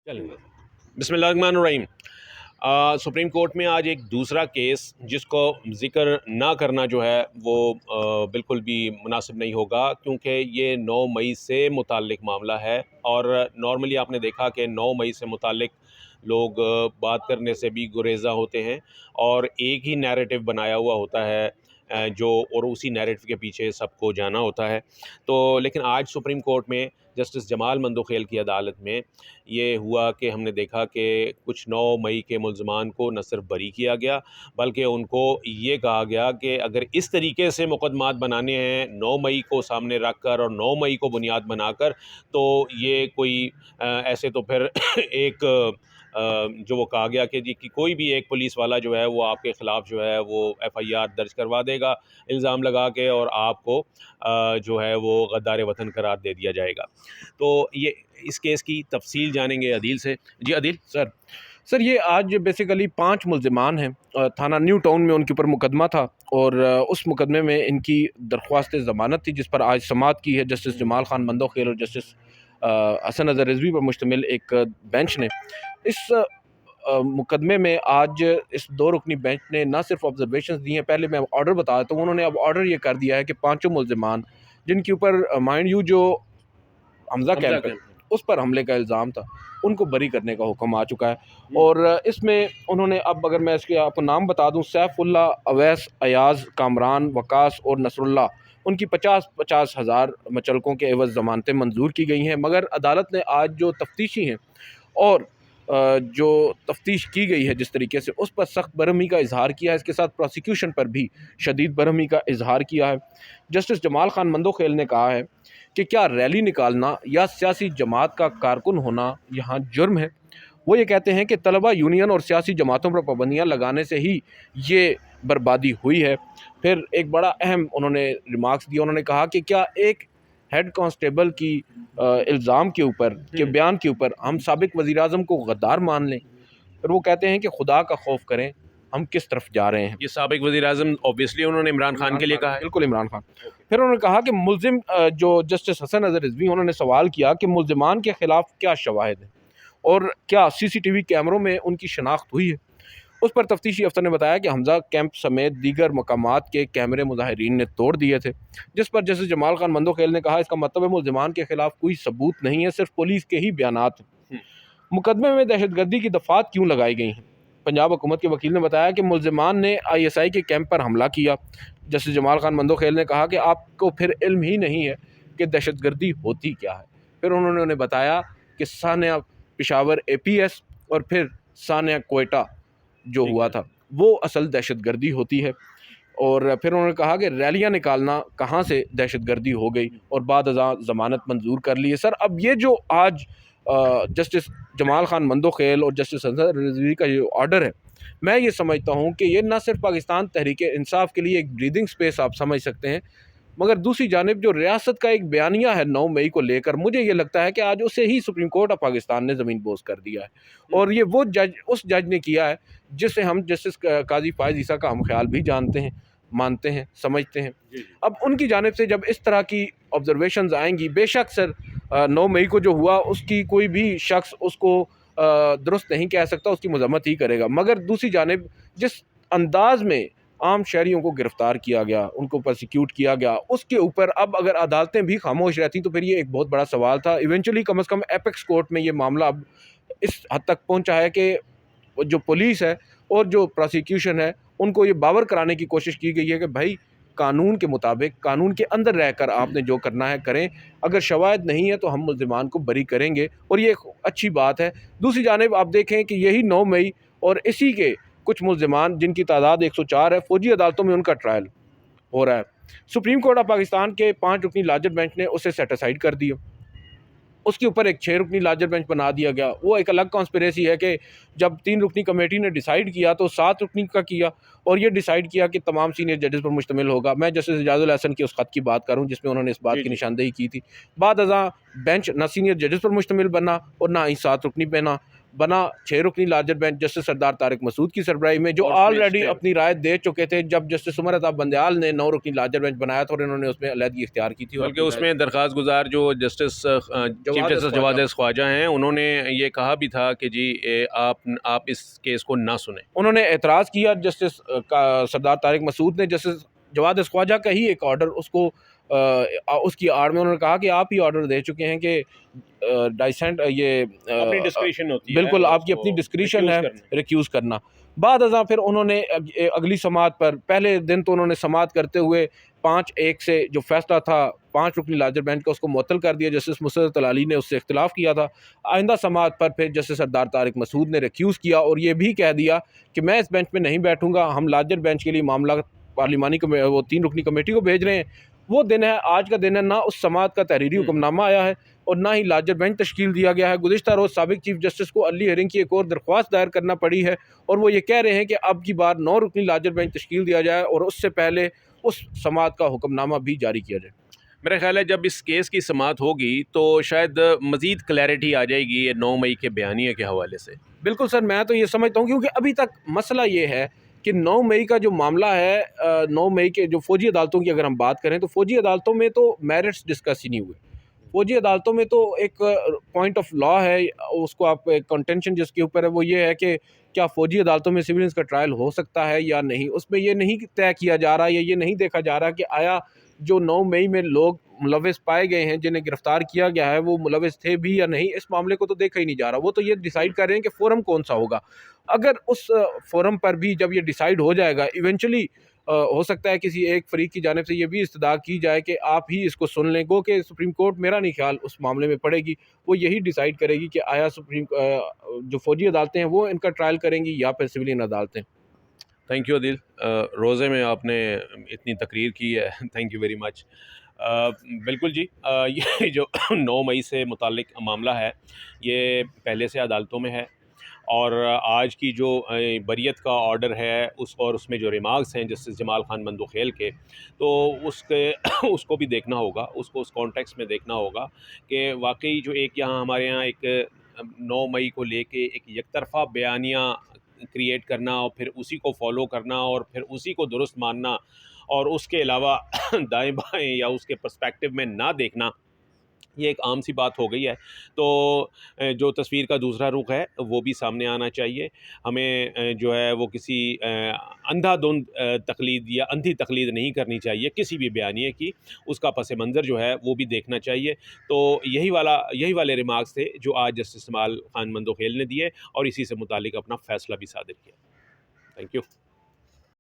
चलेंगे। बिस्मिल्लाहिर्रहमानिर्रहीम। Supreme court में आज एक दूसरा केस जिसको ज़िक्र ना करना जो है वो बिल्कुल भी मुनासिब नहीं होगा, क्योंकि ये 9 मई से मुताल्लिक मामला है। और नॉर्मली आपने देखा कि 9 मई से मुताल्लिक लोग बात करने से भी गुरेज़ा होते हैं और एक ही नैरेटिव बनाया हुआ होता है, जो और उसी नैरेटिव के पीछे सबको जाना होता है। तो लेकिन आज सुप्रीम कोर्ट में जस्टिस जमाल मंदोखेल की अदालत में ये हुआ कि हमने देखा कि कुछ 9 मई के मुल्ज़मान को न सिर्फ बरी किया गया, बल्कि उनको ये कहा गया कि अगर इस तरीके से मुकदमात बनाने हैं 9 मई को सामने रख कर और 9 मई को बुनियाद बनाकर, तो ये कोई ऐसे तो फिर एक जो वो कहा गया कि जी कि कोई भी एक पुलिस वाला जो है वो आपके ख़िलाफ़ जो है वो एफ़आईआर दर्ज करवा देगा इल्ज़ाम लगा के, और आपको जो है वो गद्दार वतन करार दे दिया जाएगा। तो ये इस केस की तफसील जानेंगे अदील से। जी अदील। सर ये आज बेसिकली 5 मुल्ज़िमान हैं। थाना न्यू टाउन में उनके ऊपर मुकदमा था और उस मुकदमे में इनकी दरख्वास्त ज़मानत थी, जिस पर आज समाअत की है जस्टिस जमाल खान मंदोखेल और जस्टिस हसन अज़हर रिज़वी पर मुश्तमिल एक बेंच ने। इस मुकदमे में आज इस 2 रुकनी बेंच ने ना सिर्फ ऑब्जर्वेशंस दी हैं, पहले मैं ऑर्डर बता देता हूँ। उन्होंने अब ऑर्डर ये कर दिया है कि पाँचों मुल्ज़िमान जिनके ऊपर माइंड यू जो हमज़ा कैंप है उस पर हमले का इल्ज़ाम था, उनको बरी करने का हुक्म आ चुका है। और इसमें उन्होंने अब अगर मैं इसके आपको नाम बता दूं, सैफुल्ला, अवैस, अयाज़, कामरान, वकास और नसरुल्लाह, उनकी 50-50 हज़ार मुचलकों के एवज़ ज़मानतें मंजूर की गई हैं। मगर अदालत ने आज जो तफ्तीशी हैं और जो तफ्तीश की गई है जिस तरीके से, उस पर सख्त बरहमी का इजहार किया है। इसके साथ प्रोसिक्यूशन पर भी शदीद बरहमी का इजहार किया है। जस्टिस जमाल खान मंदोखेल ने कहा है कि क्या रैली निकालना या सियासी जमात का कारकुन होना यहाँ जुर्म है। वो ये कहते हैं कि तलबा यूनियन और सियासी जमातों पर पाबंदियाँ लगाने से ही ये बर्बादी हुई है। फिर एक बड़ा अहम उन्होंने रिमार्क्स दिया। उन्होंने कहा कि क्या एक हेड कांस्टेबल की इल्ज़ाम के ऊपर के बयान के ऊपर हम साबिक वज़ीर-ए-आज़म को गद्दार मान लें। फिर वो कहते हैं कि खुदा का खौफ करें, हम किस तरफ जा रहे हैं। ये साबिक वज़ीर-ए-आज़म ऑब्वियसली उन्होंने इमरान खान के लिए कहा है। बिल्कुल इमरान खान। फिर उन्होंने कहा कि मुल्ज़िम जो जस्टिस हसन अज़हर रिज़वी, उन्होंने सवाल किया कि मुल्ज़िमान के ख़िलाफ़ क्या शवाहिद हैं और क्या सीसीटीवी कैमरों में उनकी शनाख्त हुई है। उस पर तफ्तीशी अफसर ने बताया कि हमज़ा कैंप समेत दीगर मकामात के कैमरे मुज़ाहिरीन ने तोड़ दिए थे, जिस पर जस्टिस जमाल खान मंदोखेल ने कहा इसका मतलब है मुल्ज़िमान के ख़िलाफ़ कोई सबूत नहीं है, सिर्फ पुलिस के ही बयानात हैं। मुकदमे में दहशतगर्दी की दफ़ात क्यों लगाई गई हैं? पंजाब हुकूमत के वकील ने बताया कि मुल्ज़िमान ने ISI के कैंप पर हमला किया। जस्टिस जमाल खान मंदोखेल ने कहा कि आपको फिर इल्म ही नहीं है कि दहशतगर्दी होती क्या है। फिर उन्होंने उन्हें बताया कि सानिया पेशावर APS और फिर सानिया कोयटा जो हुआ था वो असल दहशतगर्दी होती है। और फिर उन्होंने कहा कि रैलियां निकालना कहाँ से दहशतगर्दी हो गई और बाद अज़ां ज़मानत मंजूर कर ली है। सर अब ये जो आज जस्टिस जमाल खान मंदोखेल और जस्टिस अज़हर रिज़वी का जो ऑर्डर है, मैं ये समझता हूँ कि ये ना सिर्फ पाकिस्तान तहरीक इंसाफ के लिए एक ब्रीदिंग स्पेस आप समझ सकते हैं, मगर दूसरी जानिब जो रियासत का एक बयानिया है 9 मई को लेकर, मुझे ये लगता है कि आज उसे ही सुप्रीम कोर्ट ऑफ पाकिस्तान ने ज़मीन बोझ कर दिया है। और ये वो जज उस जज ने किया है जिसे हम जस्टिस काजी फ़ाइज़ ईसा का हम ख्याल भी जानते हैं, मानते हैं, समझते हैं। अब उनकी जानिब से जब इस तरह की ऑब्जर्वेशंस आएंगी, बेशक सर 9 मई को जो हुआ उसकी कोई भी शख्स उसको दुरुस्त नहीं कह सकता, उसकी मजम्मत ही करेगा। मगर दूसरी जानिब जिस अंदाज में आम शहरियों को गिरफ्तार किया गया, उनको प्रोसिक्यूट किया गया, उसके ऊपर अब अगर अदालतें भी खामोश रहती तो फिर ये एक बहुत बड़ा सवाल था। इवेंचुअली कम से कम एपेक्स कोर्ट में ये मामला अब इस हद तक पहुंचा है कि जो पुलिस है और जो प्रोसिक्यूशन है उनको ये बावर कराने की कोशिश की गई है कि भाई कानून के मुताबिक, कानून के अंदर रहकर आपने जो करना है करें, अगर शवाहिद नहीं है तो हम मुल्ज़िमान को बरी करेंगे, और ये एक अच्छी बात है। दूसरी जानिब आप देखें कि यही 9 मई और इसी के कुछ मुल्ज़िमान जिनकी तादाद 104 है, फ़ौजी अदालतों में उनका ट्रायल हो रहा है। सुप्रीम कोर्ट ऑफ पाकिस्तान के 5 रुकनी लार्जर बेंच ने उसे सेट असाइड कर दिया। उसके ऊपर एक 6 रुकनी लार्जर बेंच बना दिया गया। वो एक अलग कॉन्स्पिरेसी है कि जब 3 रुकनी कमेटी ने डिसाइड किया तो 7 रुकनी का किया और ये डिसाइड किया कि तमाम सीनियर जजेस पर मुश्तमिल होगा। मैं जस्टिस इजाज़ुल हसन के उस खत की बात करूँ जिसमें उन्होंने इस बात की निशानदेही की थी। बाद अज़ां बेंच ना सीनियर जजेस पर मुश्तमिल बना और ना ही 7 रुकनी बना। बना 6 रुकनी लार्जर बेंच जस्टिस सरदार तारिक मसूद की सरबराही में, जो और ऑलरेडी उसमें अपनी राय दे चुके थे जब जस्टिस उमर अता बंदयाल ने 9 रुकनी लार्जर बेंच बनाया था और इन्होंने उसमें अलहदगी इख्तियार की थी और बल्कि अपनी राय उसमें दरख्वास्त गुजार जो justice chief Jawad justice Khawaja. Jawad Khawaja हैं, उन्होंने ये कहा भी था कि जी आप इस केस को ना सुने। उन्होंने एतराज़ किया जस्टिस सरदार तारिक मसूद ने जस्टिस जवाद ख्वाजा का ही एक ऑर्डर उसकी आड़ में उन्होंने कहा कि आप ही ऑर्डर दे चुके हैं कि डाइसेंट ये अपनी डिस्क्रिशन होती है बिल्कुल आपकी उसको अपनी डिस्क्रिशन रिफ्यूज है करना। रिक्यूज़ करना। बाद अज़ां फिर उन्होंने अगली समात पर पहले दिन तो उन्होंने समात करते हुए 5-1 से जो फैसला था 5 रुकनी लार्जर बेंच का उसको मुअत्तल कर दिया। जस्टिस मुसर्रत अली ने उससे इख्तिलाफ किया था। आइंदा समात पर फिर जस्टिस सरदार तारिक मसूद ने रिक्यूज़ किया और ये भी कह दिया कि मैं इस बेंच पे नहीं बैठूंगा, हम लार्जर बेंच के लिए मामला पार्लिमानी वो 3 रुकनी कमेटी को भेज रहे हैं। वो दिन है, आज का दिन है, ना उस समात का तहरीरी हुक्मनामा आया है और ना ही लार्जर बेंच तश्कील दिया गया है। गुज़िश्ता रोज़ साबिक चीफ जस्टिस को अर्ली हियरिंग की एक और दरख्वास्त दायर करना पड़ी है और वो ये कह रहे हैं कि अब की बार 9 रुकनी लार्जर बेंच तश्कील दिया जाए और उससे पहले उस समात का हुक्मनामा भी जारी किया जाए। मेरा ख्याल है जब इस केस की समात होगी तो शायद मज़ीद क्लैरिटी आ जाएगी ये 9 मई के बयानिए के हवाले से। बिल्कुल सर, मैं तो ये समझता हूँ क्योंकि अभी तक मसला ये है कि 9 मई का जो मामला है 9 मई के जो फ़ौजी अदालतों की अगर हम बात करें तो फ़ौजी अदालतों में तो मेरिट्स डिस्कस ही नहीं हुए। फ़ौजी अदालतों में तो एक पॉइंट ऑफ लॉ है, उसको आप एक कंटेंशन जिसके ऊपर है वो ये है कि क्या फ़ौजी अदालतों में सिविलियंस का ट्रायल हो सकता है या नहीं। उसमें ये नहीं तय किया जा रहा या ये नहीं देखा जा रहा कि आया जो 9 मई में लोग मुलविस पाए गए हैं जिन्हें गिरफ़्तार किया गया है वो मुलविस थे भी या नहीं। इस मामले को तो देखा ही नहीं जा रहा। वो तो ये डिसाइड कर रहे हैं कि फ़ोरम कौन-सा होगा। अगर उस फ़ोरम पर भी जब ये डिसाइड हो जाएगा इवेंचुअली हो सकता है किसी एक फ़रीक की जानिब से ये भी इस्तदा की जाए कि आप ही इसको सुन लें। गो कि सुप्रीम कोर्ट मेरा नहीं ख़्याल उस मामले में पड़ेगी। वो यही डिसाइड करेगी कि आया जो फ़ौजी अदालतें हैं वो इनका ट्रायल करेंगी या फिर सिविलियन अदालतें। थैंक यू अदिल, रोज़े में आपने इतनी तकरीर की है, थैंक यू वेरी मच। बिल्कुल जी, ये जो 9 मई से मुताल्लिक मामला है ये पहले से अदालतों में है और आज की जो बरियत का ऑर्डर है उसमें जो रिमार्क्स हैं जस्टिस जमाल खान मंदोखेल के, तो उसके उसको भी देखना होगा, उसको उस कॉन्टेक्स्ट में देखना होगा कि वाकई जो एक यहाँ हमारे यहाँ एक 9 मई को लेके एक एकतरफ़ा बयानिया क्रिएट करना और फिर उसी को फॉलो करना और फिर उसी को दुरुस्त मानना और उसके अलावा दाएं बाएं या उसके पर्सपेक्टिव में ना देखना, ये एक आम सी बात हो गई है। तो जो तस्वीर का दूसरा रुख है वो भी सामने आना चाहिए। हमें जो है वो किसी अंधाधुंध तकलीद या अंधी तकलीद नहीं करनी चाहिए किसी भी बयानिए की, उसका पस मंज़र जो है वो भी देखना चाहिए। तो यही वाले रिमार्क्स थे जो आज जस्टिस जमाल खान मंदोखेल ने दिए और इसी से मुतालिक अपना फ़ैसला भी सादिर किया। Thank you.